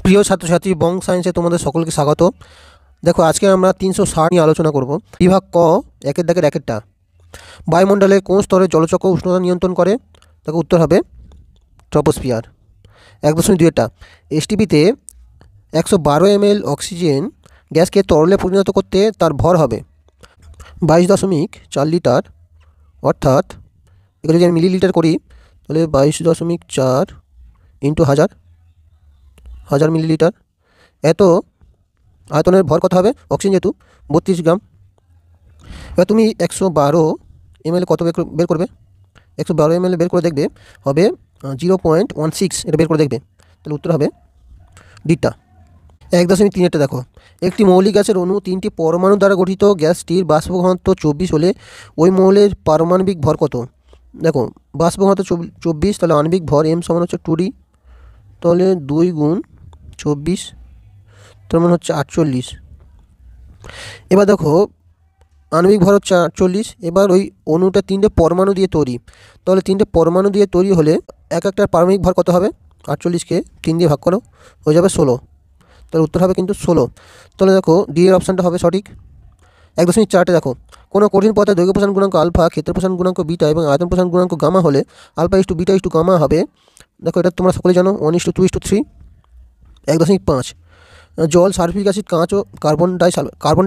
প্রিয় ছাত্রছাত্রী, বং সায়েন্সে তোমাদের সকলকে স্বাগত। দেখো, আজকে আমরা 360 নিয়ে আলোচনা করব। বিভাগ ক, একের দাগের একেরটা। বায়ুমণ্ডলের কোন স্তরে জলচক্র উষ্ণতা নিয়ন্ত্রণ করে? দেখো, উত্তর হবে ট্রপোস্ফিয়ার। 1.2টা, এসটিপিতে 112 ml অক্সিজেন গ্যাসকে তরলে পরিণত করতে তার ভর হবে 22.4 লিটার, অর্থাৎ এগুলো যদি আমি মিলিলিটার করি তাহলে 22.4 ইন্টু হাজার মিলিলিটার। এত আয়তনের ভর কত হবে? অক্সিজেন যেহেতু 32 গ্রাম। এবার তুমি 112 ml কত বের করবে? 112 ml বের করে দেখবে হবে 0.16, এটা বের করে দেখবে, তাহলে উত্তর হবে ডিটা। 1.3টা দেখো, একটি মৌলিক গ্যাসের অণু 3টি পরমাণু দ্বারা গঠিত। গ্যাসটির বাষ্প ঘনত্ব 24 হলে ওই মৌলের পারমাণবিক ভর কত? দেখো, বাষ্প ঘনত্ব 24, তাহলে আণবিক ভর m সমান হচ্ছে 2d, তাহলে 2 গুণ 24, তার মানে হচ্ছে 48। এবার দেখো, আণবিক ভর হচ্ছে 48। এবার ওই অণুটা 3টে পরমাণু দিয়ে তৈরি, তাহলে 3টে পরমাণু দিয়ে তৈরি হলে একটার পারমাণবিক ভর কত হবে? 48কে 3 দিয়ে ভাগ করো, হয়ে যাবে 16। তাহলে উত্তর হবে কিন্তু 16। তাহলে দেখো, ডি এর অপশানটা হবে সঠিক। 1.4টে দেখো, কোনো কঠিন পদার্থের দৈর্ঘ্য প্রসারণ গুণাঙ্ক আলফা, ক্ষেত্র প্রসারণ গুণাঙ্ক বিটা এবং আয়তন প্রসারণ গুণাঙ্ক গামা হলে alpha is to beta is to gamma হবে। দেখো, এটা তোমরা সকলে জানো, 1:2:3। 1.5, জল, সালফিউরিক অ্যাসিড, কাঁচ ও কার্বন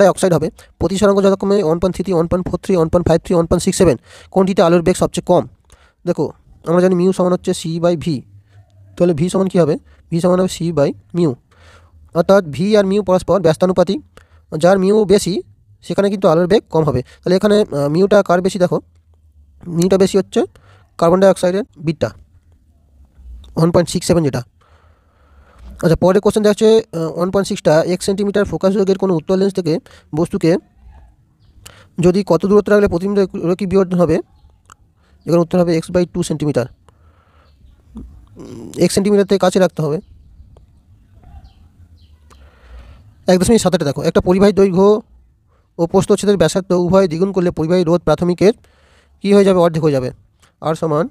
ডাই অক্সাইড হবে। প্রতিসরাঙ্ক যথাক্রমে 1.33, 1.43, 1.53, 1.67। কোনটিতে আলোর বেগ সবচেয়ে কম? দেখো, আমরা জানি মিউ সমান হচ্ছে c/v, তাহলে ভি সমান কী হবে? ভি সমান হবে c/μ, অর্থাৎ ভি আর মিউ পরস্পর ব্যস্তানুপাতিক। যার মিউ বেশি সেখানে কিন্তু আলোর বেগ কম হবে। তাহলে এখানে মিউটা কার বেশি? দেখো, মিউটা বেশি হচ্ছে কার্বন ডাই অক্সাইডের, বিটা 1.67 যেটা। আচ্ছা, পরের কোশ্চেন দেখছে 1.6টা, 1 সেন্টিমিটার ফোকাস যোগের কোনো উত্তর লেন্স থেকে বস্তুকে যদি কত দূরত্ব রাখলে প্রতিবিম্ব রৈখিক বিবর্ধন হবে? এখানে উত্তর হবে x/2 সেন্টিমিটার। 1 সেন্টিমিটার থেকে কাছে রাখতে হবে। 1.7টা দেখো, একটা পরিবাহীর দৈর্ঘ্য ও প্রস্থচ্ছেদের ব্যাসার্ধ উভয় দ্বিগুণ করলে পরিবাহী রোধ প্রাথমিকের কী হয়ে যাবে? অর্ধেক হয়ে যাবে। আর সমান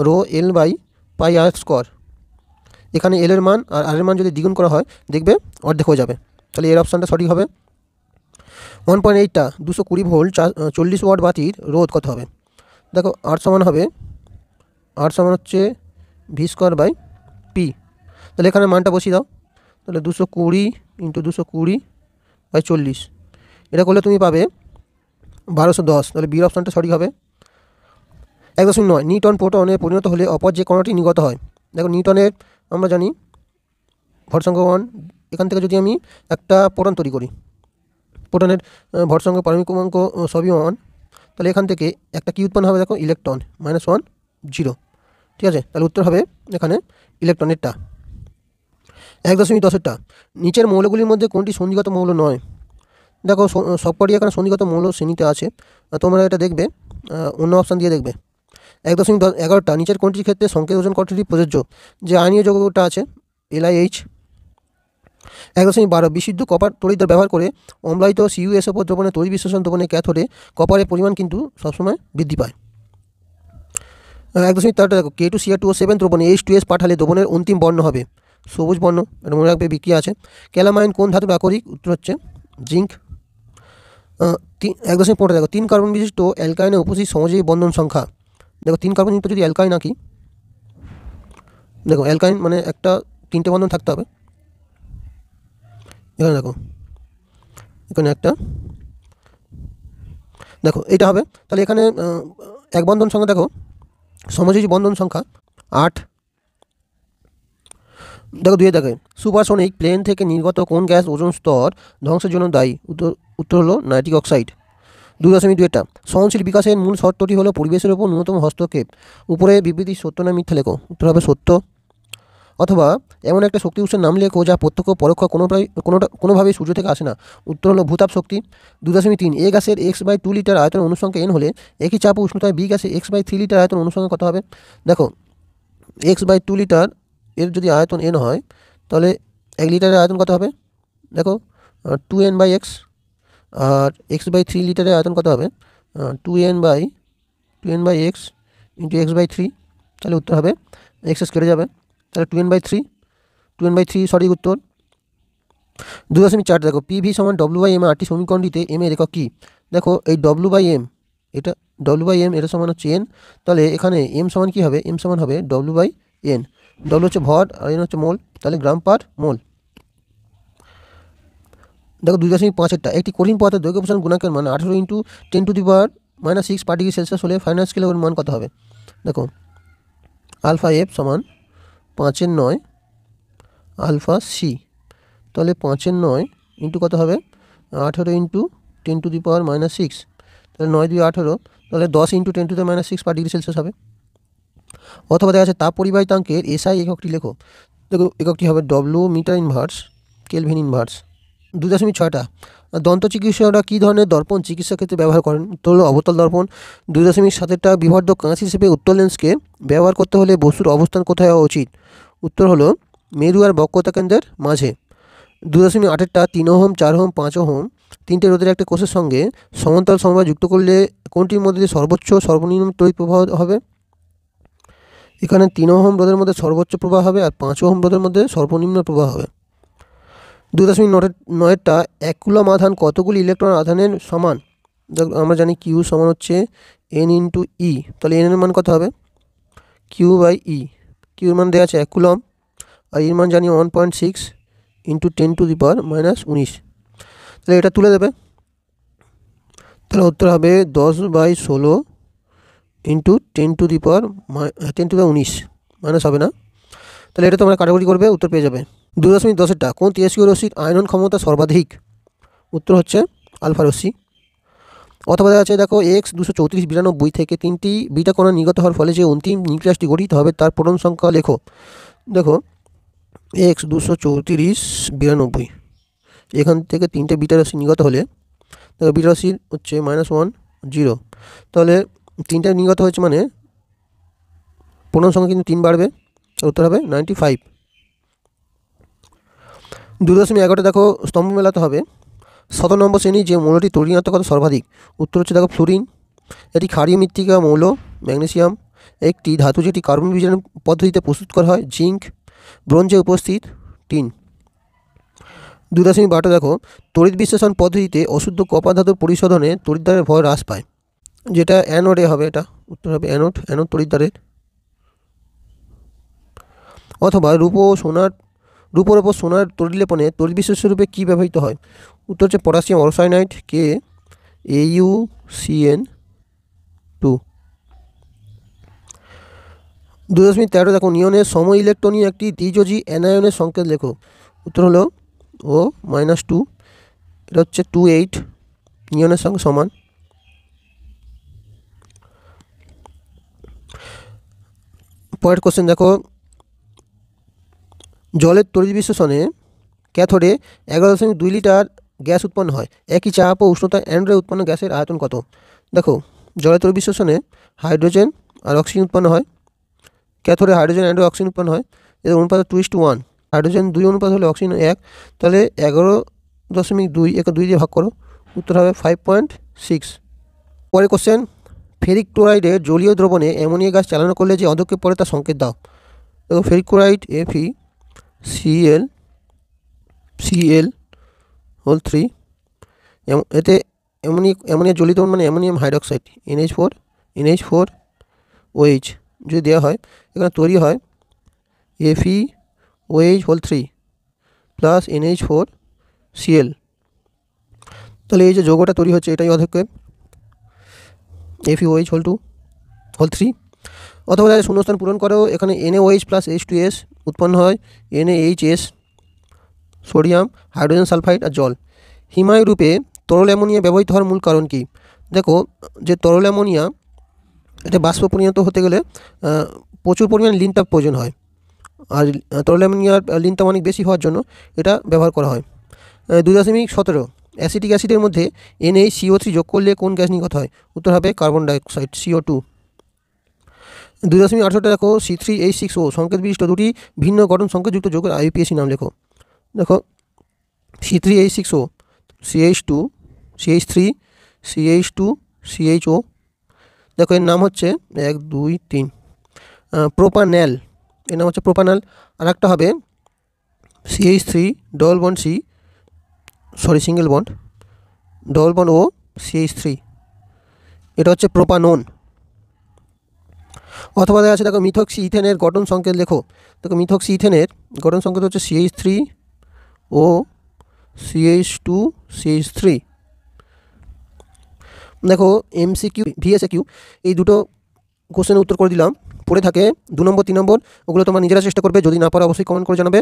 ρ L/πr²। এখানে এল এর মান আর আর এর মান যদি দ্বিগুণ করা হয় দেখবে অর্ধেক হয়ে যাবে, তাহলে এর অপশানটা সঠিক হবে। 1.8টা, 220 ভোল্ট 40 ওয়াট বাতির রোধ কত হবে? দেখো, আর সমান হবে, আর সমান হচ্ছে v²/p, তাহলে এখানে মানটা বসিয়ে দাও, তাহলে 220 × 220/40, এটা করলে তুমি পাবে 1210, তাহলে বির অপশানটা সঠিক হবে। 1.9, নিউটন প্রোটনে পরিণত হলে অপর যে কণাটি নির্গত হয়? দেখো, নিউটনের আমরা জানি ভরসংখ্য 1, এখান থেকে যদি আমি একটা প্রোটন তৈরি করি, প্রোটনের ভরসংখ্য পারমাণবিক ক্রমাঙ্ক সবই 1, তাহলে এখান থেকে একটা কী উৎপন্ন হবে? দেখো, ইলেকট্রন, -1 0, ঠিক আছে, তাহলে উত্তর হবে এখানে ইলেকট্রনেরটা। 1.10টা, নিচের মৌলগুলির মধ্যে কোনটি সন্ধিগত মৌল নয়? দেখো, সবকটি এখানে সন্ধিগত মৌল শ্রেণীতে আছে, তোমরা এটা দেখবে অন্য অপশান দিয়ে দেখবে। 1.11টা, নিচের কোনটির ক্ষেত্রে সংকেত ওজন কতটি প্রযোজ্য? যে আয়নীয় যৌগটা আছে LiH। 1.12, বিশুদ্ধ কপার তড়িৎদ্বার ব্যবহার করে অম্লায়িত CuSO4 দ্রবণে তড়িৎ বিশ্লেষণ দ্রবণে ক্যাথোডে কপারের পরিমাণ কিন্তু সবসময় বৃদ্ধি পায়। 1.13টা দেখো, K2Cr2O7 দ্রবণে H2S পাঠালে দ্রবণের অন্তিম বর্ণ হবে সবুজ বর্ণ, এটা মনে রাখবে, বিক্রিয়া আছে। ক্যালামাইন কোন ধাতুর আকরিক? উত্তর হচ্ছে জিঙ্ক। 1.15 দেখো, 3 কার্বন বিশিষ্ট অ্যালকাইনের উপস্থিত সমযোজী বন্ধন সংখ্যা। দেখো, 3 কার্বন যুক্ত যদি অ্যালকাইন আঁকি, দেখো অ্যালকাইন মানে একটা 3টে বন্ধন থাকতে হবে। এখানে দেখো, এখানে একটা, দেখো এটা হবে, তাহলে এখানে এক বন্ধন সংখ্যা, দেখো সমযোজী বন্ধন সংখ্যা 8। দেখো, 2 দেখে, সুপারসোনিক প্লেন থেকে নির্গত কোন গ্যাস ওজোন স্তর ধ্বংসের জন্য দায়ী? উত্তর হলো নাইট্রিক অক্সাইড। 2.2টা, সহনশীল বিকাশের মূল শর্তটি হলো পরিবেশের উপর ন্যূনতম হস্তক্ষেপ। উপরে বিবৃতি সত্য না মিথ্যা লেখো, উত্তর হবে সত্য। অথবা এমন একটা শক্তি উৎসের নাম লেখো যা প্রত্যক্ষ পরোক্ষ কোনোভাবেই সূর্য থেকে আসে না। উত্তর হলো ভূতাপ শক্তি। 2.3, এ গ্যাসের x/2 লিটার আয়তন অনুসংখ্যা n হলে একই চাপ ও উষ্ণতায় বি গ্যাসের x/3 লিটার আয়তন অনুসংখ্যা কত হবে? দেখো, x/2 লিটার এর যদি আয়তন n হয় তাহলে 1 লিটারের আয়তন কত হবে? দেখো, 2n/x, আর x/3 লিটারের আয়তন কত হবে? 2n/x × x/3, তাহলে উত্তর হবে x কেটে যাবে, তাহলে 2n/3, 2n/3 সঠিক উত্তর। 2.4 দেখো পিভি সমান W/m আরটি সমীকরণটিতে m এর একক কী? দেখো এই W/m এটা W/m এটা সমান হচ্ছে n, তাহলে এখানে m সমান কী হবে? m সমান হবে W/n। W হচ্ছে ভর আর n হচ্ছে মোল, তাহলে গ্রাম পার মোল। দেখো 2.5 একটি কঠিন পদার্থের দৈর্ঘ্য প্রসারণ গুণাঙ্কের মান 18 × 10⁻⁻⁶ পার ডিগ্রি সেলসিয়াস হলে ফাইনাল স্কেলের মান কত হবে? দেখো আলফা এফ সমান 5/9 আলফা সি, তাহলে 5/9 ইন্টু কত হবে? 18 × 10⁻⁻⁶, তাহলে 9 2 18, তাহলে 10 × 10⁻⁶ পার ডিগ্রি সেলসিয়াস হবে। অথবা দেখা যাচ্ছে তাপ পরিবাহিতাঙ্কের এসআই এককটি লেখো। দেখো এককটি হবে W metre inverse kelvin inverse. 2.6 দন্ত চিকিৎসকরা কী ধরনের দর্পণ চিকিৎসা ক্ষেত্রে ব্যবহার করেন? উত্তর হলো অবতল দর্পণ। 2.7 বিবর্ধক কাঁচ হিসেবে উত্তল লেন্সকে ব্যবহার করতে হলে বস্তুর অবস্থান কোথায় হওয়া উচিত? উত্তর হলো মেরু আর বক্রতা কেন্দ্রের মাঝে। 2.8 3 ওহম 4 ওহম 5 ওহম তিনটে রোধের একটা কোষের সঙ্গে সমান্তরাল সমবায় যুক্ত করলে কোনটির মধ্যে দিয়ে সর্বোচ্চ সর্বনিম্ন তড়িৎ প্রবাহ হবে? এখানে 3 ওহম রোধের মধ্যে সর্বোচ্চ প্রবাহ হবে আর 5 ওহম রোধের মধ্যে সর্বনিম্ন প্রবাহ হবে। 2.9 1 কুলম আধান কতগুলি ইলেকট্রন আধানের সমান? আমরা জানি কিউ সমান হচ্ছে n × e, তাহলে n এর মান কত হবে? q/e। কিউর মান দেওয়া আছে 1 কুলম আর এর মান জানি 1.6 × 10⁻⁻19, তাহলে এটা তুলে দেবে, তাহলে উত্তর হবে 10/16 × 10⁻19 মাইনাস হবে না, তাহলে এটা তোমরা কাটাকুটি করবে, উত্তর পেয়ে যাবে। 2.10 কোন তেজস্ক্রিয় রশ্মির আয়নন ক্ষমতা সর্বাধিক? উত্তর হচ্ছে আলফা রশ্মি। অথবা দেখা যাচ্ছে দেখো X23492 থেকে 3টি বিটা কণা নির্গত হওয়ার ফলে যে অন্তিম নিউক্লিয়াসটি গঠিত হবে তার প্রোটন সংখ্যা লেখো। দেখো X23492 এখান থেকে 3টে বিটা রাশি নির্গত হলে দেখো বিটা রাশি হচ্ছে -1 0, তাহলে 3টে নির্গত হয়েছে মানে প্রোটন সংখ্যা কিন্তু 3 বাড়বে, উত্তর হবে 95। 2.11 দেখো স্তম্ভ মেলাতে হবে 17 নম্বর শ্রেণী যে মৌলটি তড়িৎ সর্বাধিক? উত্তর হচ্ছে দেখো ফ্লুরিন। এটি ক্ষারীয় মৃত্তিকা মৌল। ম্যাগনেসিয়াম একটি ধাতু যেটি কার্বন বিজারণ পদ্ধতিতে প্রস্তুত করা হয়। জিঙ্ক। ব্রোঞ্জে উপস্থিত টিন। 2.12 দেখো তড়িৎ বিশ্লেষণ পদ্ধতিতে অশুদ্ধ কপার ধাতুর পরিশোধনে তড়িৎদ্বারের ভর হ্রাস পায়, যেটা অ্যানোডে হবে, এটা উত্তর হবে অ্যানোড তড়িৎদ্বারের। অথবা রূপোর ওপর সোনার তড়িৎলেপনে তড়িৎ বিশ্লেষ্য রূপে কী ব্যবহৃত হয়? উত্তর হচ্ছে পটাশিয়াম অরসাইনাইড KAuCN2। 2.13 দেখো নিয়নের সম ইলেকট্রনীয় একটি দ্বিযোজী অ্যানায়নের সংকেত লেখো। উত্তর হলো O-2, এটা হচ্ছে 28 নিয়নের সঙ্গে সমান। পরের কোশ্চেন দেখো জলের তড়িৎ বিশ্লেষণে ক্যাথোডে 11.2 লিটার গ্যাস উৎপন্ন হয়। একই চাপ ও উষ্ণতায় অ্যানোডে উৎপন্ন গ্যাসের আয়তন কত? দেখো জলের তড়িৎ বিশ্লেষণে হাইড্রোজেন আর অক্সিজেন উৎপন্ন হয়। ক্যাথোডে হাইড্রোজেন অ্যান্ড অক্সিজেন উৎপন্ন হয়, এর অনুপাত 2:1। হাইড্রোজেন 2 অনুপাত হলে অক্সিজেন 1, তাহলে 11.2 একে 2 দিয়ে ভাগ করো, উত্তর হবে 5.6। পরের কোশ্চেন ফেরিক ক্লোরাইডের জলীয় দ্রবণে অ্যামোনিয়া গ্যাস চালনা করলে যে অধক্ষেপ পড়ে তার সংকেত দাও। দেখো ফেরিক ক্লোরাইড FeCl3, এতে অ্যামোনিয়া জলীয় দ্রবণ মানে অ্যামোনিয়াম হাইড্রক্সাইড NH4OH যদি দেওয়া হয়, এখানে তৈরি হয় FeOH3 প্লাস NH4Cl, তাহলে এই যে যৌগটা তৈরি হচ্ছে এটাই অধক্ষেপ FeOH3। অথবা শূন্যস্থান পূরণ করেও এখানে NaOH প্লাস H2S উৎপন্ন হয়, NaHS, সোডিয়াম, হাইড্রোজেন সালফাইড আর জল। হিমায়ু রূপে তরল অ্যামোনিয়া ব্যবহৃত হওয়ার মূল কারণ কি? দেখো যে তরল অ্যামোনিয়া এটা বাষ্প পরিণত হতে গেলে প্রচুর পরিমাণে লিন তাপ প্রয়োজন হয়, আর তরল অ্যামোনিয়ার লিন তাপ অনেক বেশি হওয়ার জন্য এটা ব্যবহার করা হয়। 2.17 অ্যাসিটিক অ্যাসিডের মধ্যে NaCO3 যোগ করলে কোন গ্যাস নির্গত হয়? উত্তর হবে কার্বন ডাইঅক্সাইড CO2। 2.18 দেখো C3H6O সংকেত বিশিষ্ট দুটি ভিন্ন গঠন সংকেতযুক্ত যৌগের IUPAC নাম লেখো। দেখো C3H6O CH2 CH3 CH2 CHO, দেখো এর নাম হচ্ছে 1 2 3 প্রোপানল, এর নাম হচ্ছে প্রোপানল। আর একটা হবে CH3 double bond C, sorry single bond, double bond ও, CH3, এটা হচ্ছে প্রোপানন। অথবা দেখা আছে দেখো মিথক্সি ইথেনের গঠন সংকেত লেখো। দেখো মিথক্সি ইথেনের গঠন সংকেত হচ্ছে CH3 ও CH2 CH3। দেখো MCQ VSQ এই দুটো কোশ্চেনের উত্তর করে দিলাম। পড়ে থাকে 2 নম্বর 3 নম্বর, ওগুলো তোমরা নিজেরা চেষ্টা করবে, যদি না পারো অবশ্যই কমেন্ট করে জানাবে,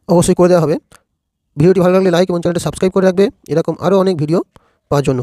অবশ্যই করে দেওয়া হবে। ভিডিওটি ভালো লাগলে লাইক এবং চ্যানেলটা সাবস্ক্রাইব করে রাখবে এরকম আরও অনেক ভিডিও পাওয়ার জন্য।